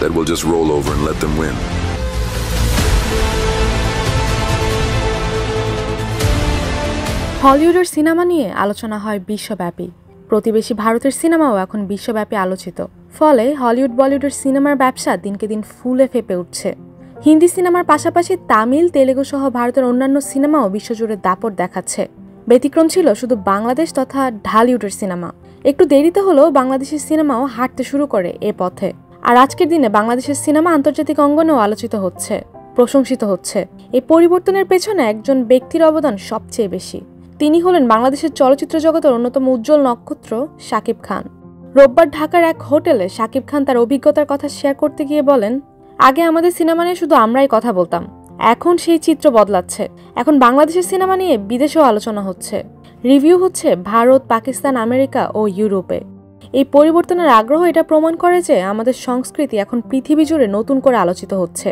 that we'll just roll over and let them win. হলিউডের cinema নিয়ে আলোচনা হয় বিশ্বব্যাপী। প্রতিবেশী ভারতের সিনেমাও এখন বিশ্বব্যাপী আলোচিত। ফলে হলিউড বলিউডের সিনেমার ব্যবসা দিনকে দিন ফুলে ফেপে উঠছে। হিন্দি সিনেমার পাশাপাশি তামিল, তেলেগু সহ ভারতের অন্যান্য সিনেমাও বিশ্বজুড়ে দাপট দেখাচ্ছে। ব্যতিক্রম ছিল শুধু বাংলাদেশ তথা ঢালিউডের সিনেমা। একটু দেরিতে হলেও বাংলাদেশের সিনেমাও হাঁটতে শুরু করে এ পথে। আর আজকের দিনে বাংলাদেশের সিনেমা আন্তর্জাতিক অঙ্গনেও আলোচিত হচ্ছে, প্রশংসিত হচ্ছে। এই পরিবর্তনের পেছনে একজন ব্যক্তির অবদান সবচেয়ে বেশি। তিনি হলেন বাংলাদেশের চলচ্চিত্র জগতের অন্যতম উজ্জ্বল নক্ষত্র শাকিব খান। রোববার ঢাকার এক হোটেলে শাকিব খান তার অভিজ্ঞতার কথা শেয়ার করতে গিয়ে বলেন, আগে আমাদের সিনেমা নিয়ে শুধু আমরাই কথা বলতাম, এখন সেই চিত্র বদলাচ্ছে। এখন বাংলাদেশের সিনেমা নিয়ে বিদেশেও আলোচনা হচ্ছে, রিভিউ হচ্ছে ভারত, পাকিস্তান, আমেরিকা ও ইউরোপে। এই পরিবর্তনের আগ্রহ এটা প্রমাণ করে যে আমাদের সংস্কৃতি এখন পৃথিবী জুড়ে নতুন করে আলোচিত হচ্ছে।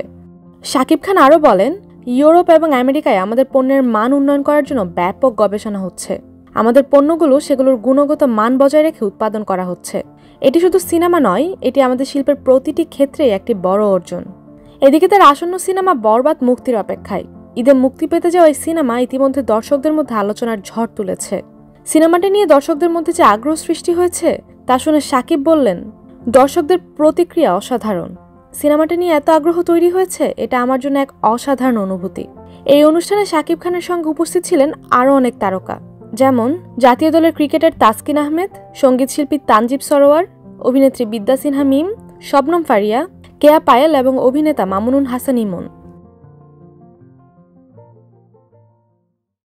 শাকিব খান আরও বলেন, ইউরোপ এবং আমেরিকায় আমাদের পণ্যের মান উন্নয়ন করার জন্য ব্যাপক গবেষণা হচ্ছে। আমাদের পণ্যগুলো সেগুলোর গুণগত মান বজায় রেখে উৎপাদন করা হচ্ছে। এটি শুধু সিনেমা নয়, এটি আমাদের শিল্পের প্রতিটি ক্ষেত্রেই একটি বড় অর্জন। এদিকে তার আসন্ন সিনেমা বরবাদ মুক্তির অপেক্ষায়। ঈদে মুক্তি পেতে যাওয়া এই সিনেমা ইতিমধ্যে দর্শকদের মধ্যে আলোচনার ঝড় তুলেছে। সিনেমাটি নিয়ে দর্শকদের মধ্যে যে আগ্রহ সৃষ্টি হয়েছে তা শুনে শাকিব বললেন, দর্শকদের প্রতিক্রিয়া অসাধারণ। সিনেমাটি নিয়ে এত আগ্রহ তৈরি হয়েছে, এটা আমার জন্য এক অসাধারণ অনুভূতি। এই অনুষ্ঠানে শাকিব খানের সঙ্গে উপস্থিত ছিলেন আরও অনেক তারকা, যেমন জাতীয় দলের ক্রিকেটার তাসকিন আহমেদ, সঙ্গীত শিল্পী তানজিব সরোয়ার, অভিনেত্রী বিদ্যা সিনহা মিম, শবনম ফারিয়া, কেয়া পায়েল এবং অভিনেতা মামুনুল হাসান ইমন।